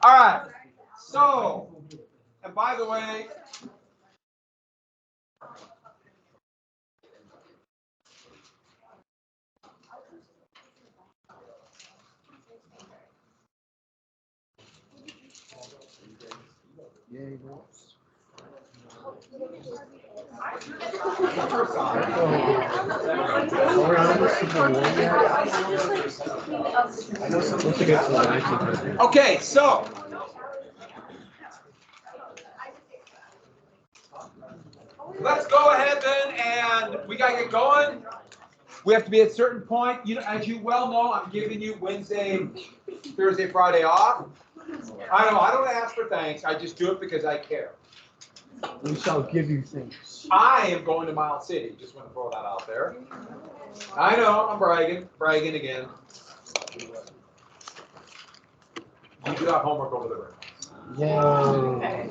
All right. So, and by the way, okay, so let's go ahead then, and we gotta get going. We have to be at a certain point. You know, as you well know, I'm giving you Wednesday, Thursday, Friday off. I know I don't ask for thanks. I just do it because I care. We shall give you things. I am going to Miles City. Just want to throw that out there. I know I'm bragging again. You do have homework over the room. Yay.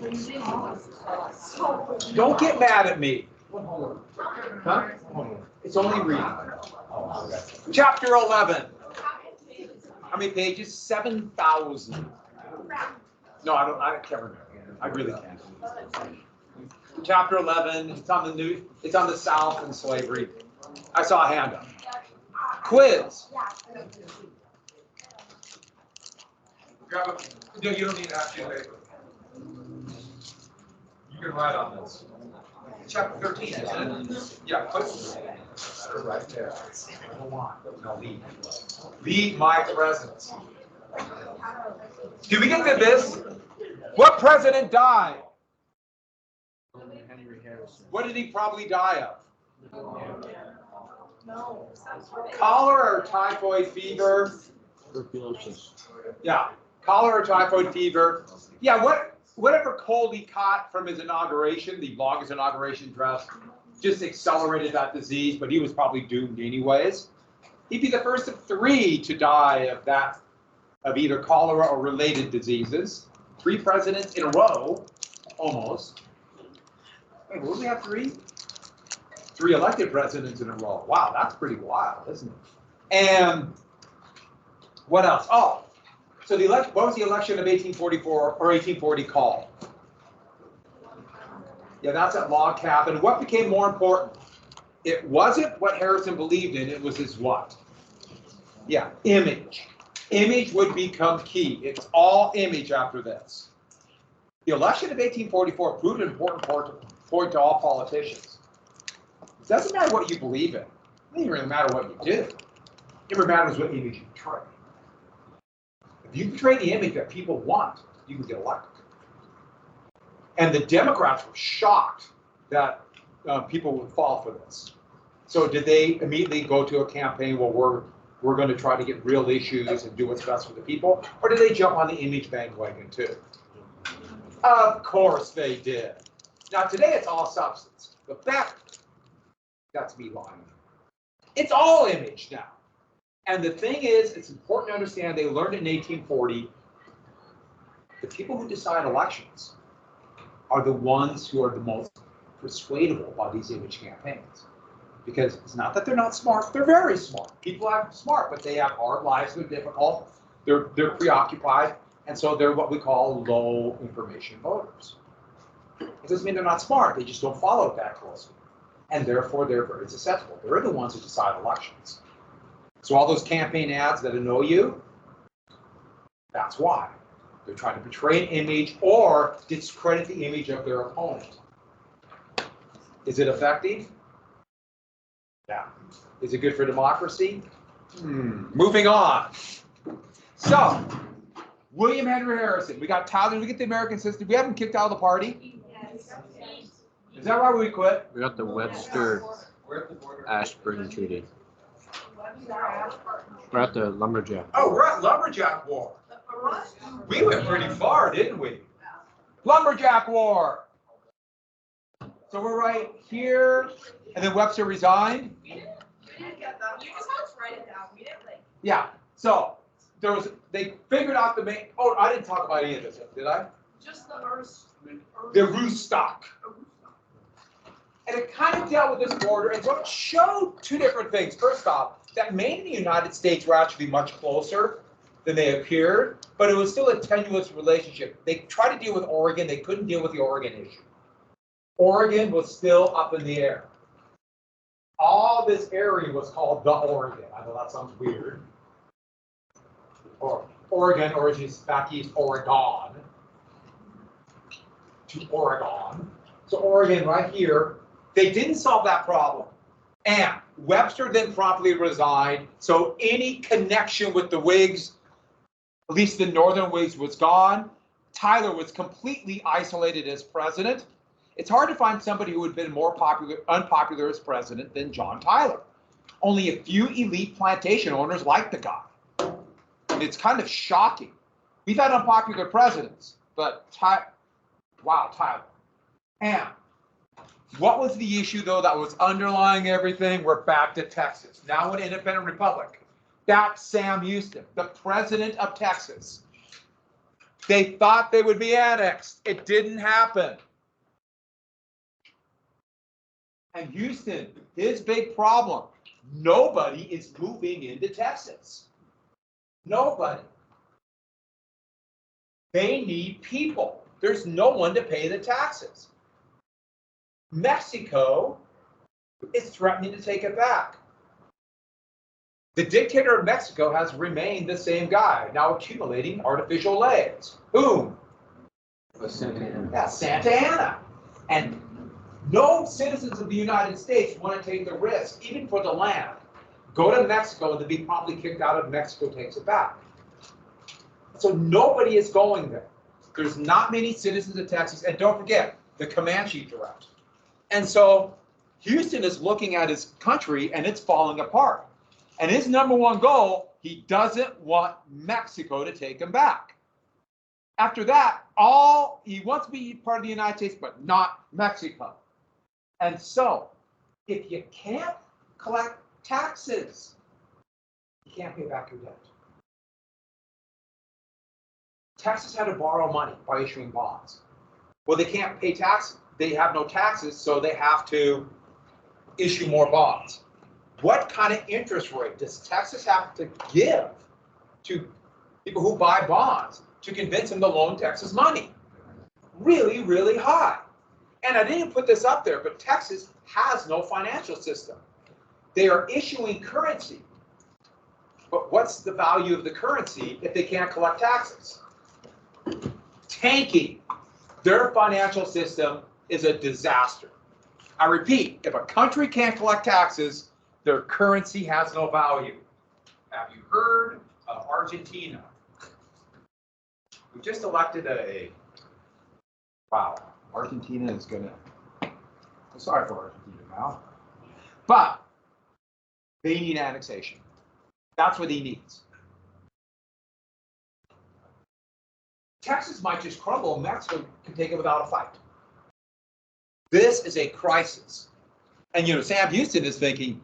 Don't get mad at me. Huh? It's only reading. Chapter 11. How many pages? 7,000. No, I can't remember. I really can't. Chapter 11. It's on the new. It's on the South and slavery. I saw a hand up. Quiz. Grab a. No, you don't need to have to paper. You can write on this. Chapter 13, isn't it? Yeah, quiz. Right there. No, lead my presence. Did we get to this? What president died? Henry Harrison. What did he probably die of? Cholera or typhoid fever? Tuberculosis. Yeah, cholera or typhoid fever. Yeah, whatever cold he caught from his inauguration, the longest inauguration address, just accelerated that disease, but he was probably doomed anyways. He'd be the first of 3 to die of either cholera or related diseases. 3 presidents in a row, almost. Wait, will we have 3? 3 elected presidents in a row. Wow, that's pretty wild, isn't it? And what else? Oh, so what was the election of 1844 or 1840 called? Yeah, that's at log cabin. What became more important? It wasn't what Harrison believed in, it was his what? Yeah, image. Image would become key. It's all image after this. The election of 1844 proved an important point to all politicians. It doesn't matter what you believe in. It doesn't really matter what you do. It matters what image you portray. If you portray the image that people want, you can get elected. And the Democrats were shocked that people would fall for this. So did they immediately go to a campaign, well, we're going to try to get real issues and do what's best for the people? Or did they jump on the image bandwagon too? Of course they did. Now today it's all substance, but that's me lying. It's all image now. And the thing is, it's important to understand, they learned in 1840, the people who decide elections are the ones who are the most persuadable by these image campaigns. Because it's not that they're not smart, they're very smart. People are smart, but they have hard lives, they're difficult, they're preoccupied, and so they're what we call low information voters. It doesn't mean they're not smart, they just don't follow it that closely. And therefore they're very susceptible. They're the ones who decide elections. So all those campaign ads that annoy you, that's why. They're trying to portray an image or discredit the image of their opponent. Is it effective? Yeah. Is it good for democracy? Moving on. So, William Henry Harrison. We got Tyler. Did we get the American system? We have him kicked out of the party? Yes. Is that why we quit? We got the Webster-Ashburn Treaty. We're at the Lumberjack. Oh, we're at Lumberjack War. We went pretty far, didn't we? Lumberjack War. So we're right here, and then Webster resigned. We didn't get that. You just have to write it down. We didn't like. Yeah. So they figured out the main. Oh, I didn't talk about any of this, did I? Just the roost stock. And it kind of dealt with this border, and so it showed 2 different things. First off, that Maine and the United States were actually much closer than they appeared, but it was still a tenuous relationship. They tried to deal with Oregon, they couldn't deal with the Oregon issue. Oregon was still up in the air. All this area was called the Oregon. I know that sounds weird. Or Oregon, or just back east, Oregon. To Oregon. So Oregon right here, they didn't solve that problem. And Webster then promptly resigned, so any connection with the Whigs, at least the Northern Whigs, was gone. Tyler was completely isolated as president. It's hard to find somebody who had been more unpopular as president than John Tyler. Only a few elite plantation owners liked the guy. It's kind of shocking. We've had unpopular presidents, but wow, Tyler. And what was the issue, though, that was underlying everything? We're back to Texas. Now an independent republic. That's Sam Houston, the president of Texas. They thought they would be annexed. It didn't happen. And Houston, his big problem, nobody is moving into Texas. Nobody. They need people. There's no one to pay the taxes. Mexico is threatening to take it back. The dictator of Mexico has remained the same guy, now accumulating artificial legs. Whom? Santa Ana. Yeah, Santa Ana. And no citizens of the United States want to take the risk, even for the land. Go to Mexico and they'll be probably kicked out if Mexico takes it back. So nobody is going there. There's not many citizens of Texas. And don't forget, the Comanche threat. And so Houston is looking at his country and it's falling apart. And his number one goal, he doesn't want Mexico to take him back. After that, he wants to be part of the United States, but not Mexico. And so, if you can't collect taxes, you can't pay back your debt. Texas had to borrow money by issuing bonds. Well, they can't pay taxes. They have no taxes, so they have to issue more bonds. What kind of interest rate does Texas have to give to people who buy bonds to convince them to loan Texas money? Really, really high. And I didn't put this up there, but Texas has no financial system. They are issuing currency. But what's the value of the currency if they can't collect taxes? Tanking. Their financial system is a disaster. I repeat, if a country can't collect taxes, their currency has no value. Have you heard of Argentina? We just elected wow, Argentina is gonna, I'm sorry for Argentina now, but they need annexation. That's what he needs. Texas might just crumble and Mexico can take it without a fight. This is a crisis. And Sam Houston is thinking,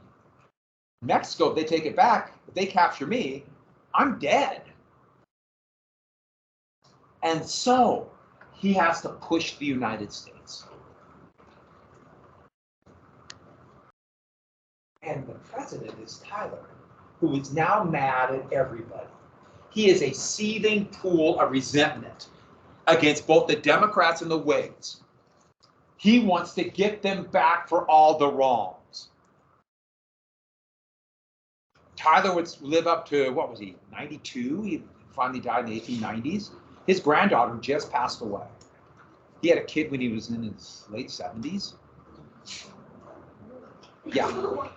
Mexico, if they take it back, if they capture me, I'm dead. And so he has to push the United States. And the president is Tyler, who is now mad at everybody. He is a seething pool of resentment against both the Democrats and the Whigs. He wants to get them back for all the wrongs. Tyler would live up to, what was he, 92? He finally died in the 1890s. His granddaughter just passed away. He had a kid when he was in his late 70s. Yeah.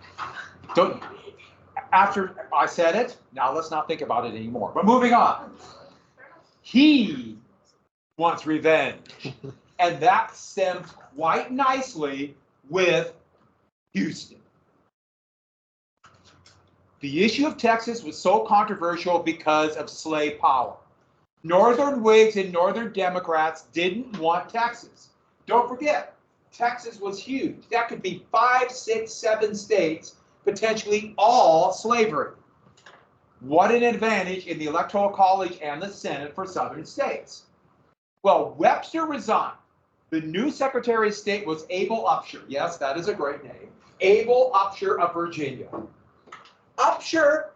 After I said it, now let's not think about it anymore. But moving on. He wants revenge. And that stems quite nicely with Houston. The issue of Texas was so controversial because of slave power. Northern Whigs and Northern Democrats didn't want Texas. Don't forget, Texas was huge. That could be 5, 6, 7 states, potentially all slavery. What an advantage in the Electoral College and the Senate for Southern states. Well, Webster resigned. The new Secretary of State was Abel Upshur. Yes, that is a great name. Abel Upshur of Virginia. Upshur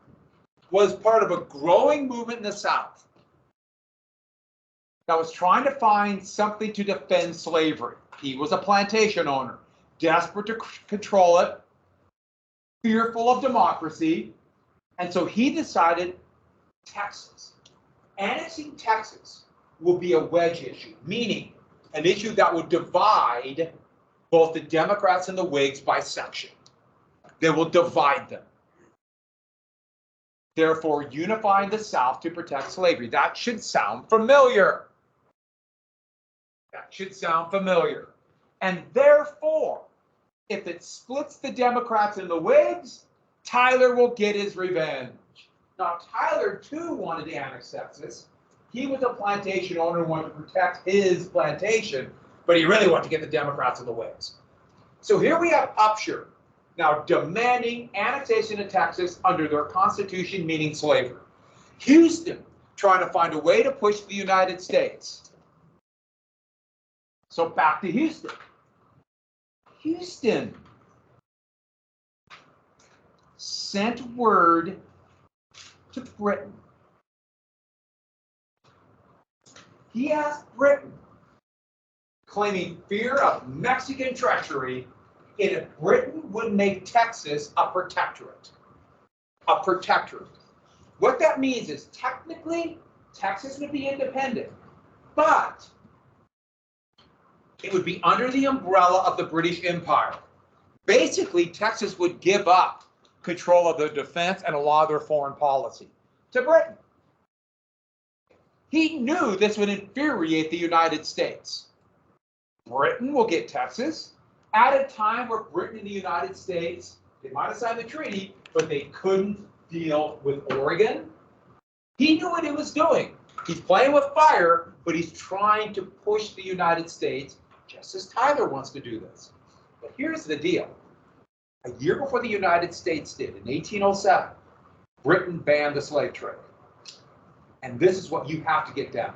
was part of a growing movement in the South that was trying to find something to defend slavery. He was a plantation owner, desperate to control it, fearful of democracy, and so he decided Texas. Annexing Texas will be a wedge issue, meaning an issue that will divide both the Democrats and the Whigs by section. They will divide them. Therefore, unifying the South to protect slavery. That should sound familiar. That should sound familiar. And therefore, if it splits the Democrats and the Whigs, Tyler will get his revenge. Now, Tyler, too, wanted to annex Texas. He was a plantation owner and wanted to protect his plantation, but he really wanted to get the Democrats and the Whigs. So here we have APUSH now demanding annexation of Texas under their constitution, meaning slavery. Houston trying to find a way to push the United States. So back to Houston. Houston sent word to Britain. He asked Britain, claiming fear of Mexican treachery, if Britain would make Texas a protectorate. A protectorate. What that means is technically Texas would be independent, but it would be under the umbrella of the British Empire. Basically, Texas would give up control of their defense and a lot of their foreign policy to Britain. He knew this would infuriate the United States. Britain will get Texas at a time where Britain and the United States, they might have signed the treaty, but they couldn't deal with Oregon. He knew what he was doing. He's playing with fire, but he's trying to push the United States, just as Tyler wants to do this. But here's the deal. A year before the United States did, in 1807, Britain banned the slave trade. And this is what you have to get down.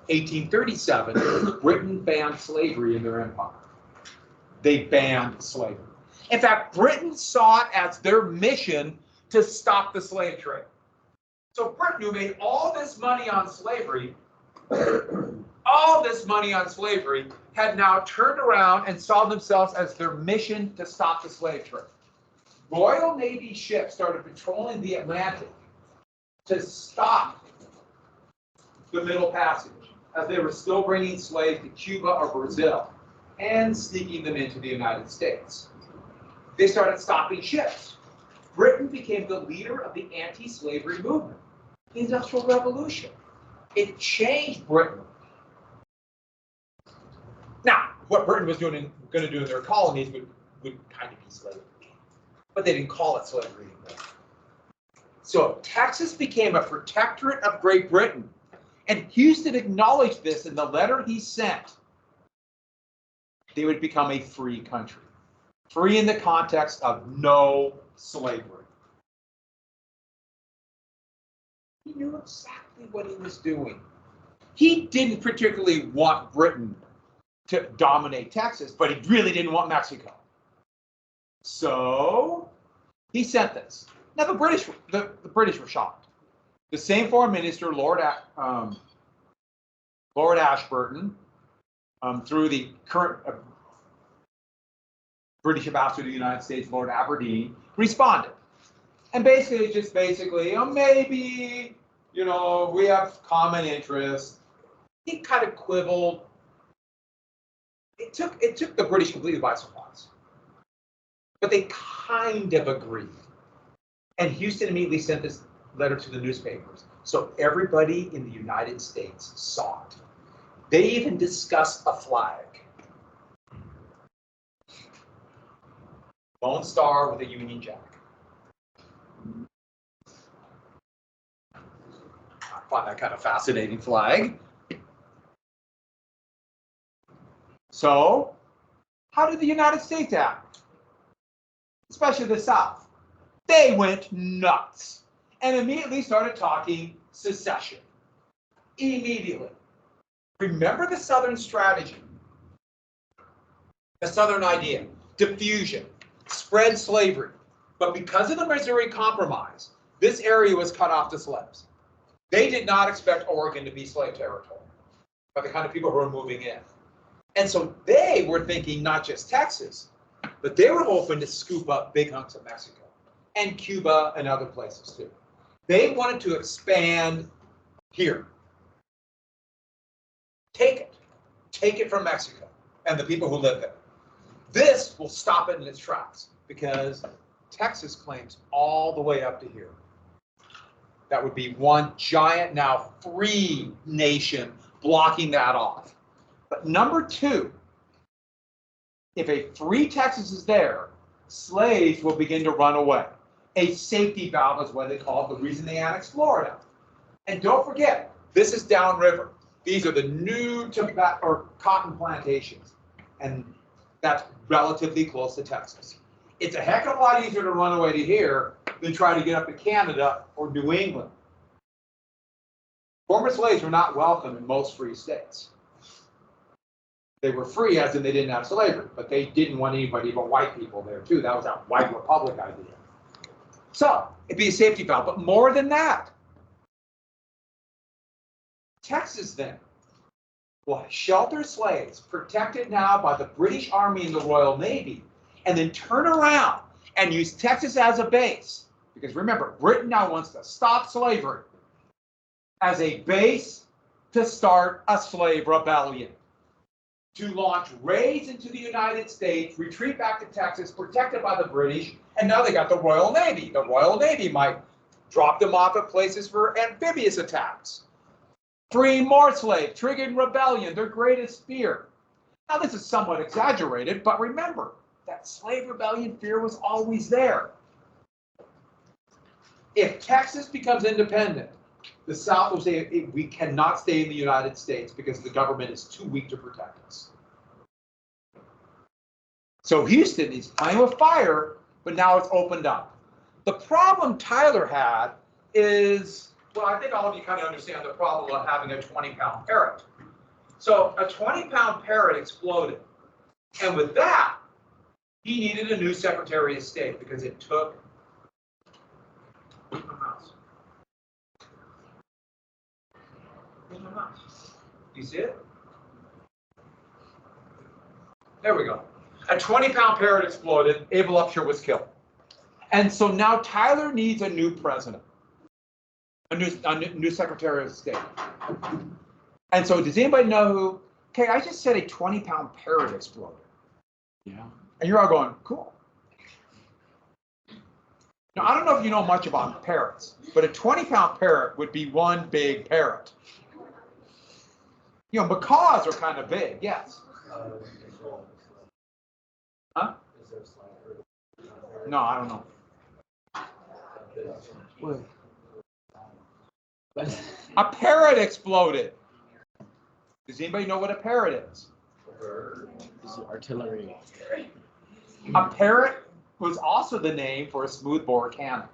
1837, Britain banned slavery in their empire. They banned slavery. In fact, Britain saw it as their mission to stop the slave trade. So Britain, who made all this money on slavery, had now turned around and saw themselves as their mission to stop the slave trade. Royal Navy ships started patrolling the Atlantic to stop the Middle Passage, as they were still bringing slaves to Cuba or Brazil and sneaking them into the United States. They started stopping ships. Britain became the leader of the anti-slavery movement, the Industrial Revolution. It changed Britain. Now, what Britain was going to do in their colonies would kind of be slavery, but they didn't call it slavery anymore. So Texas became a protectorate of Great Britain, and Houston acknowledged this in the letter he sent. They would become a free country. Free in the context of no slavery. He knew exactly what he was doing. He didn't particularly want Britain to dominate Texas, but he really didn't want Mexico. So he sent this. Now the British were shocked. The same foreign minister, Lord Ashburton, through the current British ambassador to the United States, Lord Aberdeen, responded. And basically, maybe, we have common interests. He kind of quibbled. It took the British completely by surprise. But they kind of agreed. And Houston immediately sent this letter to the newspapers. So everybody in the United States saw it. They even discussed a flag. Lone Star with a Union Jack. I find that kind of fascinating flag. So, how did the United States act? Especially the South. They went nuts and immediately started talking secession. Immediately. Remember the Southern strategy, the Southern idea, diffusion, spread slavery. But because of the Missouri Compromise, this area was cut off to slaves. They did not expect Oregon to be slave territory by the kind of people who were moving in. And so they were thinking not just Texas, but they were hoping to scoop up big hunks of Mexico and Cuba and other places too. They wanted to expand here. Take it from Mexico and the people who live there. This will stop it in its tracks because Texas claims all the way up to here. That would be one giant, now free nation blocking that off. But number two, if a free Texas is there, slaves will begin to run away. A safety valve is what they call it, the reason they annexed Florida. And don't forget, this is downriver. These are the new tobacco or cotton plantations, and that's relatively close to Texas. It's a heck of a lot easier to run away to here than try to get up to Canada or New England. Former slaves were not welcome in most free states. They were free as in they didn't have slavery, but they didn't want anybody but white people there too. That was that white republic idea. So it'd be a safety valve, but more than that, Texas then will shelter slaves protected now by the British Army and the Royal Navy, and then turn around and use Texas as a base. Because remember, Britain now wants to stop slavery as a base to start a slave rebellion, to launch raids into the United States, retreat back to Texas, protected by the British, and now they got the Royal Navy. The Royal Navy might drop them off at places for amphibious attacks. Free more slaves, triggering rebellion, their greatest fear. Now this is somewhat exaggerated, but remember, that slave rebellion fear was always there. If Texas becomes independent, the South will say, we cannot stay in the United States because the government is too weak to protect us. So Houston is playing with fire, but now it's opened up. The problem Tyler had is, well, I think all of you kind of understand the problem of having a 20-pound parrot. So a 20-pound parrot exploded. And with that, he needed a new Secretary of State because it took a mouse. There's no mouse. You see it? There we go. A 20-pound parrot exploded. Abel Upshur was killed. And so now Tyler needs a new president, a new Secretary of State. And so does anybody know who? Okay, I just said a 20-pound parrot exploded. Yeah. And you're all going, cool. Now, I don't know if you know much about parrots, but a 20-pound parrot would be one big parrot. You know, macaws are kind of big, yes. Huh? No, I don't know. A parrot exploded. Does anybody know what a parrot is? This is artillery. A parrot was also the name for a smoothbore cannon.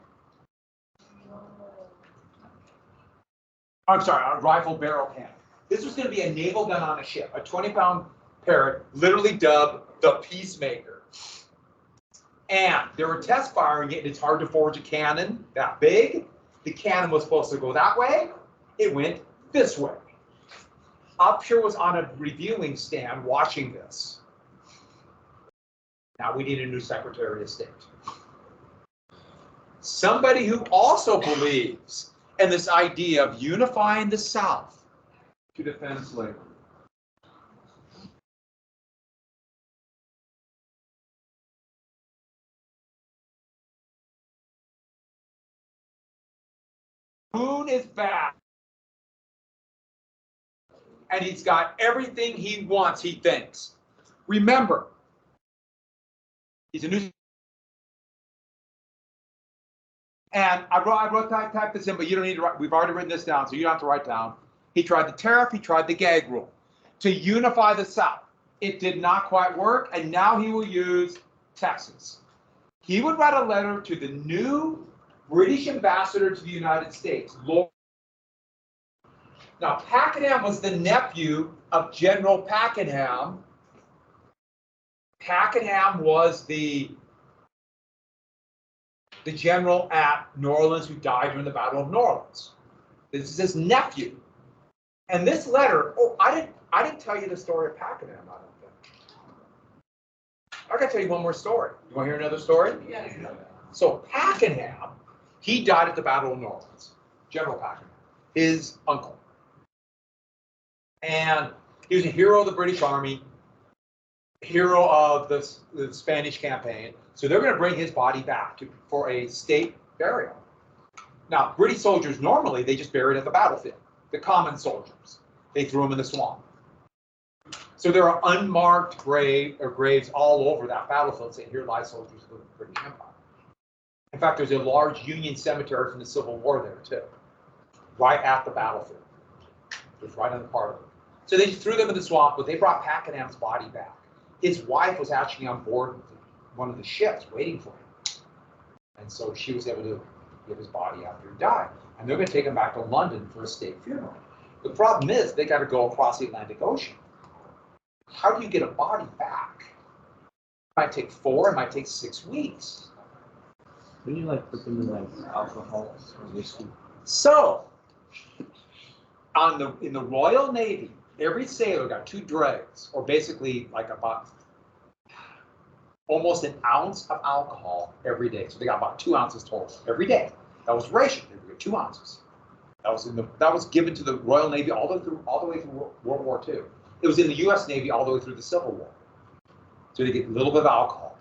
I'm sorry, a rifle barrel cannon. This was going to be a naval gun on a ship. A 20-pound parrot, literally dubbed the Peacemaker. And they were test firing it, and it's hard to forge a cannon that big. The cannon was supposed to go that way. It went this way. Upshur was on a reviewing stand watching this. Now we need a new Secretary of State. Somebody who also believes in this idea of unifying the South to defend slavery. Boone is back. And he's got everything he wants, he thinks. Remember, he's a new. And I typed this in, but you don't need to write. We've already written this down, so you don't have to write down. He tried the tariff, he tried the gag rule to unify the South. It did not quite work, and now he will use Texas. He would write a letter to the new British ambassador to the United States, Lord. Now, Pakenham was the nephew of General Pakenham. Pakenham was the the general at New Orleans who died during the Battle of New Orleans. This is his nephew. And this letter, oh, I didn't tell you the story of Pakenham, I don't think. I gotta tell you one more story. You want to hear another story? Yeah. So Pakenham, he died at the Battle of New Orleans, General Pakenham, his uncle. And he was a hero of the British Army, hero of the Spanish campaign. So they're going to bring his body back for a state burial. Now, British soldiers, normally, they just buried at the battlefield. The common soldiers, they threw them in the swamp. So there are unmarked graves all over that battlefield saying, here lie soldiers of the British Empire. In fact, there's a large Union cemetery from the Civil War there, too, right at the battlefield. Just right on the part of it. So they threw them in the swamp, but they brought Pakenham's body back. His wife was actually on board one of the ships waiting for him. And so she was able to get his body after he died. And they're going to take him back to London for a state funeral. The problem is they got to go across the Atlantic Ocean. How do you get a body back? It might take 4, it might take 6 weeks. Wouldn't you like put them in like alcohol or whiskey? So, in the Royal Navy, every sailor got 2 dregs, or basically like about almost an ounce of alcohol every day. So they got about 2 ounces total every day. That was rationed. They would get 2 ounces. That was given to the Royal Navy all the way through World War II. It was in the U.S. Navy all the way through the Civil War. So they get a little bit of alcohol,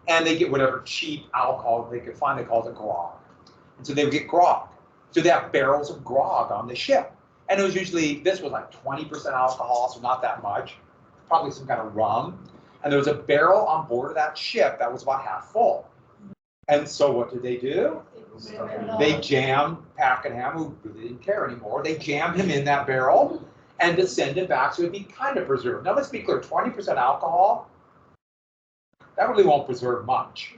and they get whatever cheap alcohol they could find. They called it grog, and so they would get grog. So they have barrels of grog on the ship, and it was usually this was like 20% alcohol, so not that much. Probably some kind of rum. And there was a barrel on board of that ship that was about half full. And so what did they do? They jammed Pakenham, who really didn't care anymore. They jammed him in that barrel and to send him back so it'd be kind of preserved. Now let's be clear, 20% alcohol, that really won't preserve much.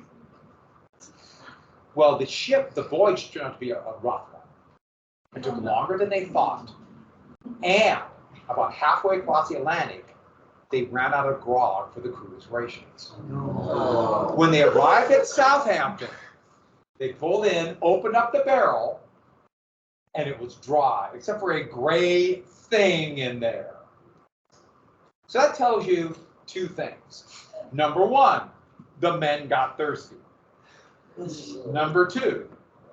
Well, the voyage turned out to be a rough one. It took longer than they thought. And about halfway across the Atlantic, they ran out of grog for the crew's rations. No. When they arrived at Southampton, they pulled in, opened up the barrel, and it was dry, except for a gray thing in there. So that tells you 2 things. Number 1, the men got thirsty. Number 2,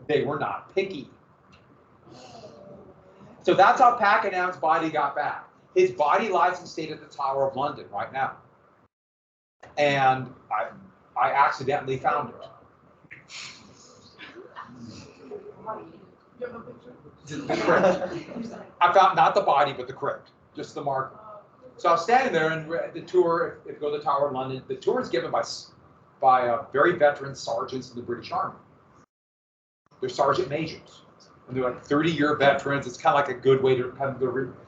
they were not picky. So that's how Pakenham's body got back. His body lies in state at the Tower of London right now. And I accidentally found it. The crypt. I found not the body, but the crypt, just the marker. So I was standing there, and the tour, if you go to the Tower of London, the tour is given by very veteran sergeants in the British Army. They're sergeant majors. And they're like 30-year veterans. It's kind of like a good way to kind of,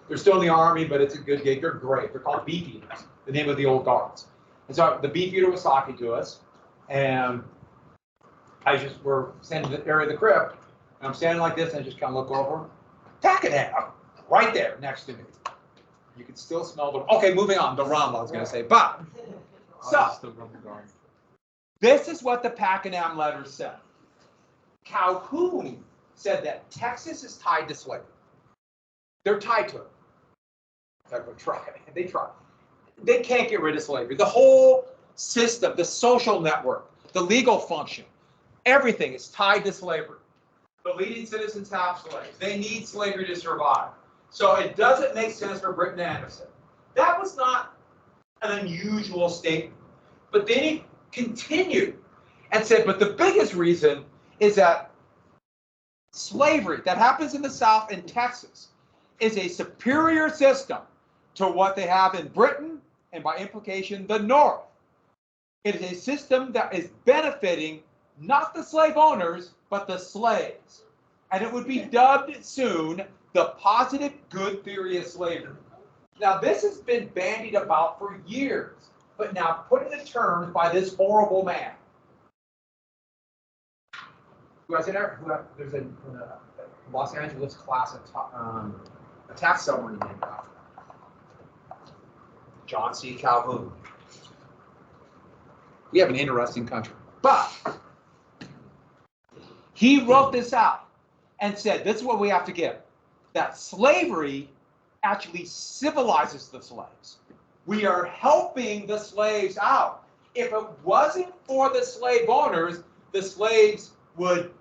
they're still in the Army, but it's a good gig. They're great. They're called beefeaters, the name of the old guards. And so the beefeater was talking to us, and we're standing in the area of the crypt, and I'm standing like this, and I just kind of look over. Pakenham, right there next to me. You can still smell the, okay, moving on, the rum, I was going to say. But, so, this is what the Pakenham letter said. Calhoun said that Texas is tied to slavery. They're tied to it. They're going to try it. They try. They can't get rid of slavery. The whole system, the social network, the legal function, everything is tied to slavery. The leading citizens have slaves. They need slavery to survive. So it doesn't make sense for Britton Anderson. That was not an unusual statement. But then he continued and said, but the biggest reason is that slavery that happens in the South and Texas is a superior system to what they have in Britain and by implication the North. It is a system that is benefiting not the slave owners, but the slaves. And it would be dubbed soon the positive good theory of slavery. Now this has been bandied about for years, but now put into terms by this horrible man. Who has in there? There's a Los Angeles class attack submarine named after him. John C. Calhoun. We have an interesting country. But He wrote this out and said, this is what we have to give, that slavery actually civilizes the slaves. We are helping the slaves out. If it wasn't for the slave owners, the slaves would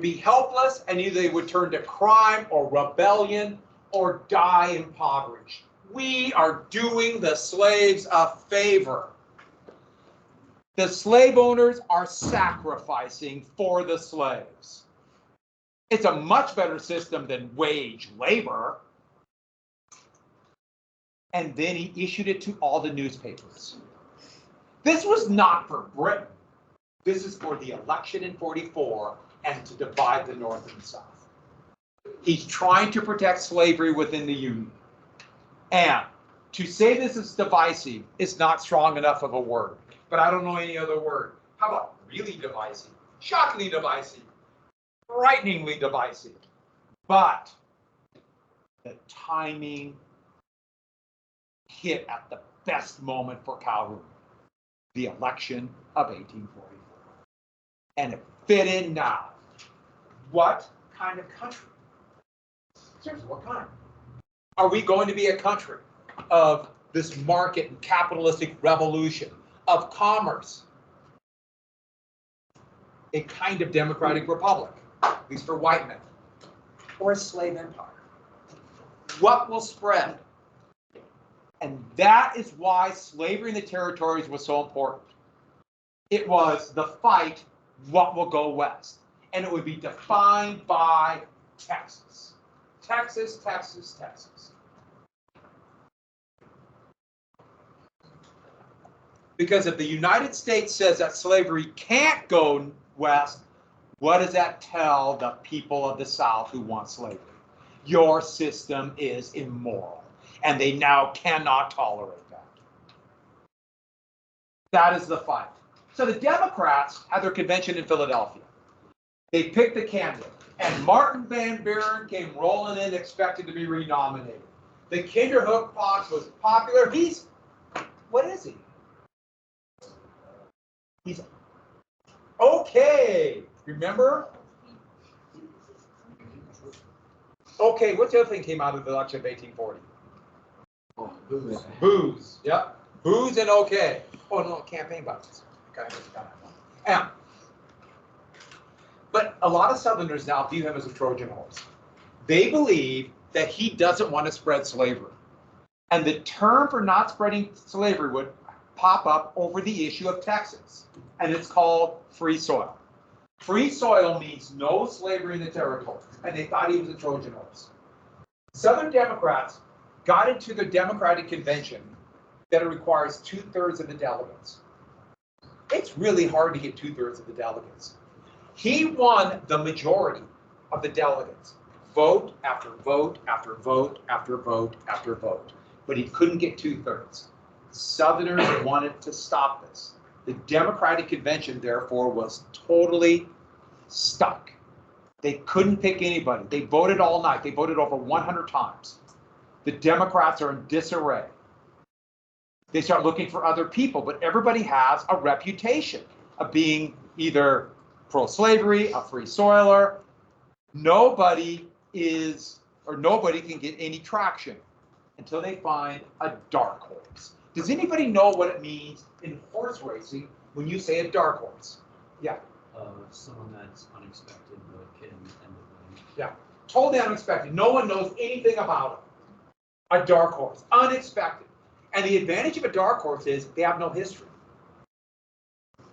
be helpless, and either they would turn to crime or rebellion or die impoverished. We are doing the slaves a favor. The slave owners are sacrificing for the slaves. It's a much better system than wage labor. And then he issued it to all the newspapers. This was not for Britain. This is for the election in 44 and to divide the North and the South. He's trying to protect slavery within the Union. And to say this is divisive is not strong enough of a word, but I don't know any other word. How about really divisive, shockingly divisive, frighteningly divisive? But the timing hit at the best moment for Calhoun, the election of 1844. And it fit in now. What kind of country? Seriously, what kind? Are we going to be a country of this market and capitalistic revolution, of commerce? A kind of democratic republic, at least for white men, or a slave empire? What will spread? And that is why slavery in the territories was so important. It was the fight, what will go west? And it would be defined by Texas. Texas, Texas, Texas. Because if the United States says that slavery can't go west, what does that tell the people of the South who want slavery? Your system is immoral, and they now cannot tolerate that. That is the fight. So the Democrats had their convention in Philadelphia. They picked the candidate, and Martin Van Buren came rolling in expected to be renominated. The Kinderhook Fox was popular. What is he? He's okay. Remember? Okay, what's the other thing came out of the election of 1840? Oh, booze. Booze. Yep. Booze and okay. Oh no, campaign budgets. Okay. Yeah. But a lot of Southerners now view him as a Trojan horse. They believe that he doesn't want to spread slavery. And the term for not spreading slavery would pop up over the issue of Texas. And it's called free soil. Free soil means no slavery in the territory. And they thought he was a Trojan horse. Southern Democrats got into the Democratic convention that it requires 2/3 of the delegates. It's really hard to get 2/3 of the delegates. He won the majority of the delegates, vote after vote after vote after vote after vote, but he couldn't get 2/3. Southerners wanted to stop this. The Democratic convention, therefore, was totally stuck. They couldn't pick anybody. They voted all night. They voted over 100 times. The Democrats are in disarray. They start looking for other people, but everybody has a reputation of being either pro-slavery, a free soiler. Nobody can get any traction until they find a dark horse. Does anybody know what it means in horse racing when you say a dark horse? Yeah. Someone that's unexpected but can end the game. Yeah. Totally unexpected. No one knows anything about it. A dark horse. Unexpected. And the advantage of a dark horse is they have no history.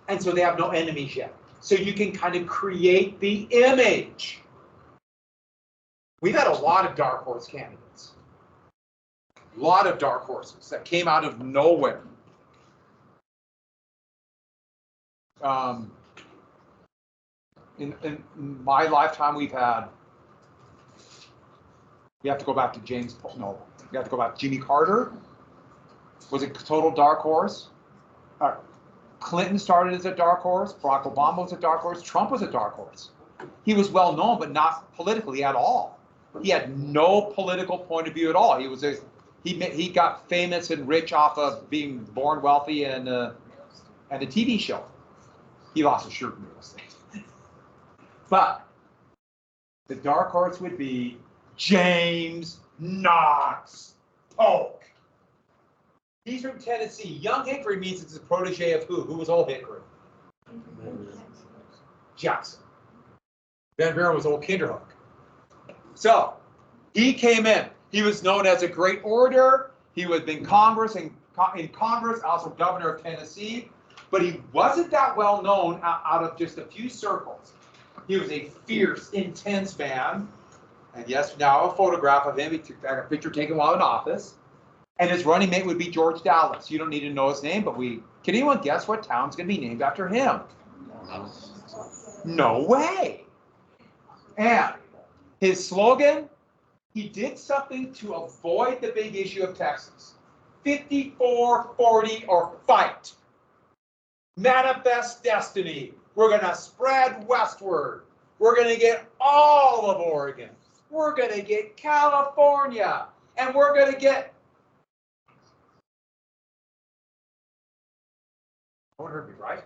And so they have no enemies yet. So you can kind of create the image. We've had a lot of dark horse candidates. A lot of dark horses that came out of nowhere. In my lifetime, we have to go back to we have to go back to Jimmy Carter. Was a total dark horse. Clinton started as a dark horse. Barack Obama was a dark horse. Trump was a dark horse. He was well known, but not politically at all. He had no political point of view at all. He got famous and rich off of being born wealthy and a TV show. He lost his shirt in real estate. But the dark horse would be James Knox Polk. He's from Tennessee. Young Hickory means it's a protege of who? Who was Old Hickory? Jackson. Van Buren was Old Kinderhook. So he came in. He was known as a great orator. He was in Congress, also governor of Tennessee, but he wasn't that well known out of just a few circles. He was a fierce, intense man. And yes, now a photograph of him. He took back a picture taken while in office. And his running mate would be George Dallas. You don't need to know his name, but can anyone guess what town's going to be named after him? No way. And his slogan, he did something to avoid the big issue of Texas. 54, 40, or fight. Manifest destiny. We're going to spread westward. We're going to get all of Oregon. We're going to get California. And we're going to get... No one heard me, right?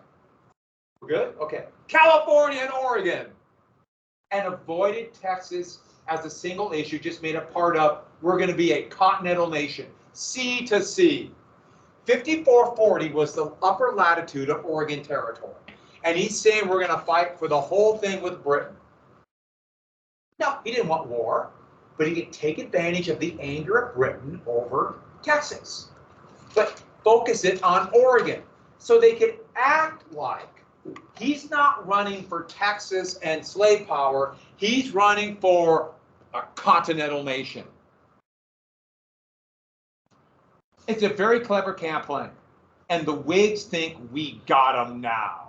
We're good? Okay. California and Oregon. And avoided Texas as a single issue, just made a part of, we're going to be a continental nation, sea to sea. 5440 was the upper latitude of Oregon Territory. And he's saying we're going to fight for the whole thing with Britain. No, he didn't want war, but he could take advantage of the anger of Britain over Texas, but focus it on Oregon. So they could act like he's not running for Texas and slave power. He's running for a continental nation. It's a very clever campaign. And the Whigs think we got him now.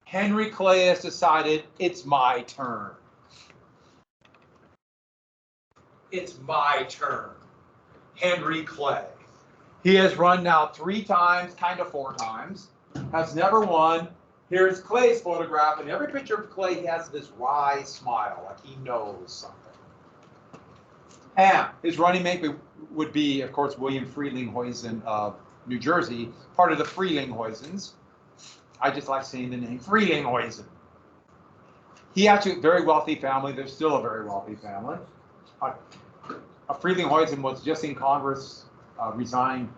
Henry Clay has decided it's my turn. It's my turn. Henry Clay. He has run now 3 times, kind of 4 times, has never won. Here's Clay's photograph, and every picture of Clay, he has this wry smile, like he knows something. And his running mate would be, of course, William Frelinghuysen of New Jersey, part of the Frelinghuysen's. I just like saying the name, Frelinghuysen. He actually, very wealthy family. They're still a very wealthy family. Frelinghuysen was just in Congress, resigned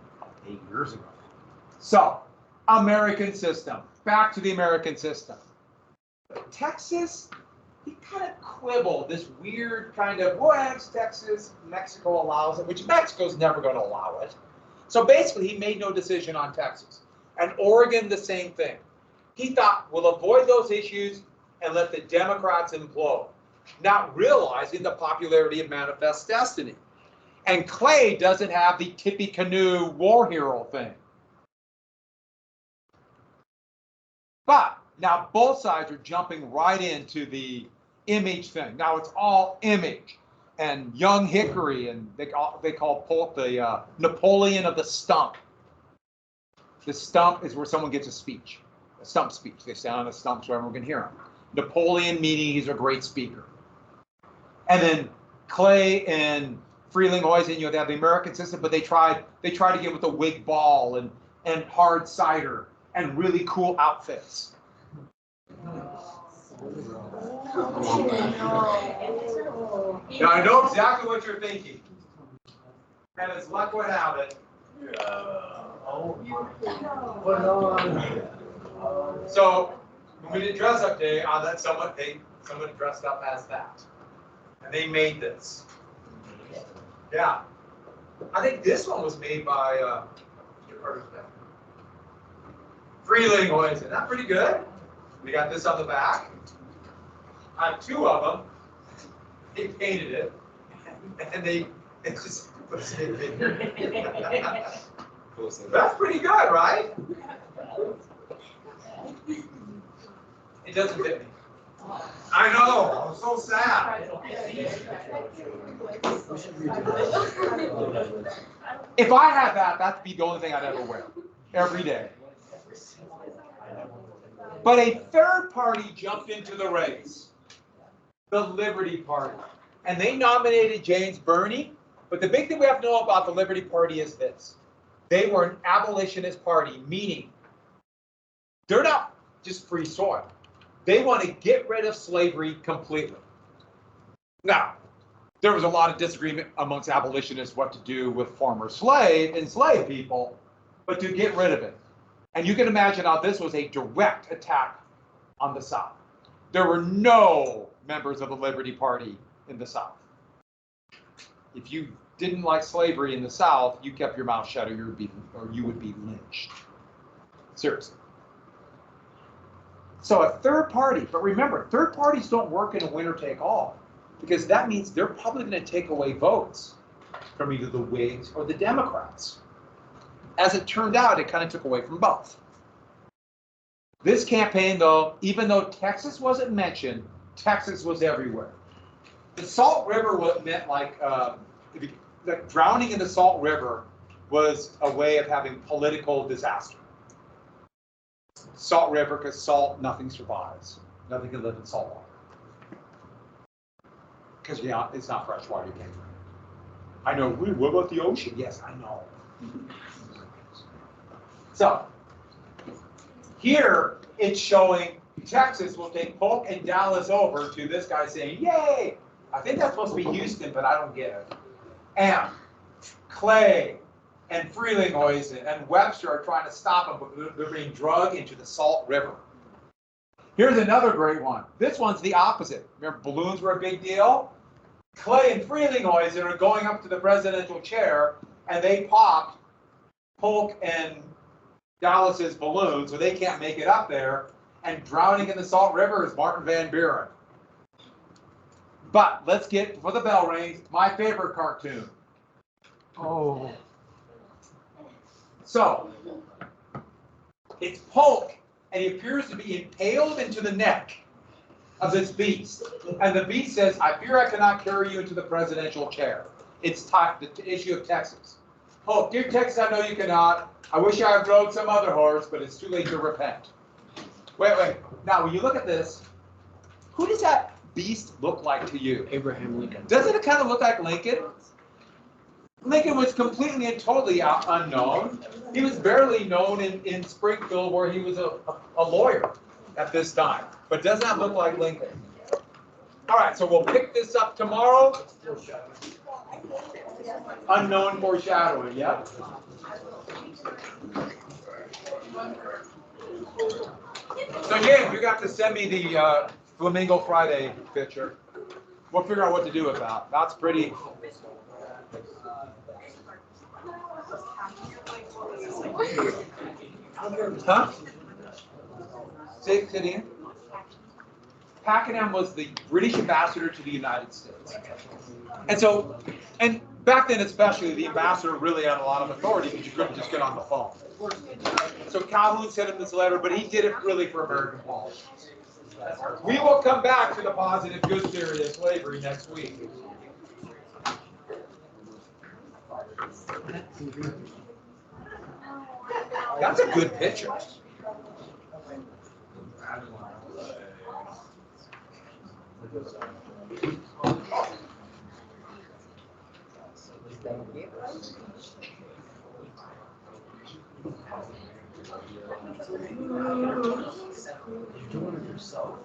8 years ago. So, American system. Back to the American system. But Texas, he kind of quibbled this weird kind of, well, Texas, Mexico allows it, which Mexico's never going to allow it. So basically, he made no decision on Texas. And Oregon, the same thing. He thought, we'll avoid those issues and let the Democrats implode, not realizing the popularity of Manifest Destiny. And Clay doesn't have the Tippecanoe war hero thing. But now both sides are jumping right into the image thing. Now it's all image. And Young Hickory, and they call Polk the Napoleon of the stump. The stump is where someone gets a speech, a stump speech. They stand on a stump so everyone can hear him. Napoleon meaning he's a great speaker. And then Clay and Frelinghuysen, they have the American system, but they try to get with a Whig ball and hard cider and really cool outfits. Now I know exactly what you're thinking. And as luck would have it. So when we did dress up day, I let someone dressed up as that. And they made this. Yeah. I think this one was made by Frelinghuysen. That's pretty good. We got this on the back. I have 2 of them. They painted it. And they just put a stick in here. That's pretty good, right? It doesn't fit me. I know. I'm so sad. If I had that, that'd be the only thing I'd ever wear. Every day. But a third party jumped into the race. The Liberty Party. And they nominated James Burney. But the big thing we have to know about the Liberty Party is this. They were an abolitionist party, meaning they're not just free soil. They want to get rid of slavery completely. Now, there was a lot of disagreement amongst abolitionists what to do with former enslaved people, but to get rid of it. And you can imagine how this was a direct attack on the South. There were no members of the Liberty Party in the South. If you didn't like slavery in the South, you kept your mouth shut or you would be lynched. Seriously. So a third party, but remember, third parties don't work in a winner take all, because that means they're probably going to take away votes from either the Whigs or the Democrats. As it turned out, it kind of took away from both. This campaign, though, even though Texas wasn't mentioned, Texas was everywhere. The Salt River meant like drowning in the Salt River was a way of having political disaster. Salt River, because salt, nothing survives. Nothing can live in salt water. Because yeah, it's not fresh water, you can't drink. I know, what about the ocean? Yes, I know. So, here it's showing Texas will take Polk and Dallas over to this guy saying, yay! I think that's supposed to be Houston, but I don't get it. And Clay and Frelinghuysen and Webster are trying to stop them, but they're being dragged into the Salt River. Here's another great one. This one's the opposite. Remember, balloons were a big deal? Clay and Frelinghuysen are going up to the presidential chair, and they popped Polk and Dallas's balloon, so they can't make it up there. And drowning in the Salt River is Martin Van Buren. But let's get, before the bell rings, my favorite cartoon. Oh. So, it's Polk, and he appears to be impaled into the neck of this beast. And the beast says, I fear I cannot carry you into the presidential chair. It's the issue of Texas. Polk, dear Texas, I know you cannot. I wish I had rode some other horse, but it's too late to repent. Wait. Now, when you look at this, who does that beast look like to you? Abraham Lincoln. Doesn't it kind of look like Lincoln? Lincoln was completely and totally unknown. He was barely known in Springfield, where he was a lawyer at this time. But does not look like Lincoln. All right, so we'll pick this up tomorrow. Unknown foreshadowing, yeah? So James, you got to send me the Flamingo Friday picture. We'll figure out what to do with that. That's pretty. Huh? Say it again. Pakenham was the British ambassador to the United States. And so, and back then especially, the ambassador really had a lot of authority because you couldn't just get on the phone. So Calhoun sent him this letter, but he did it really for American politics. We will come back to the positive good theory of slavery next week. That's a good picture. You're doing it yourself.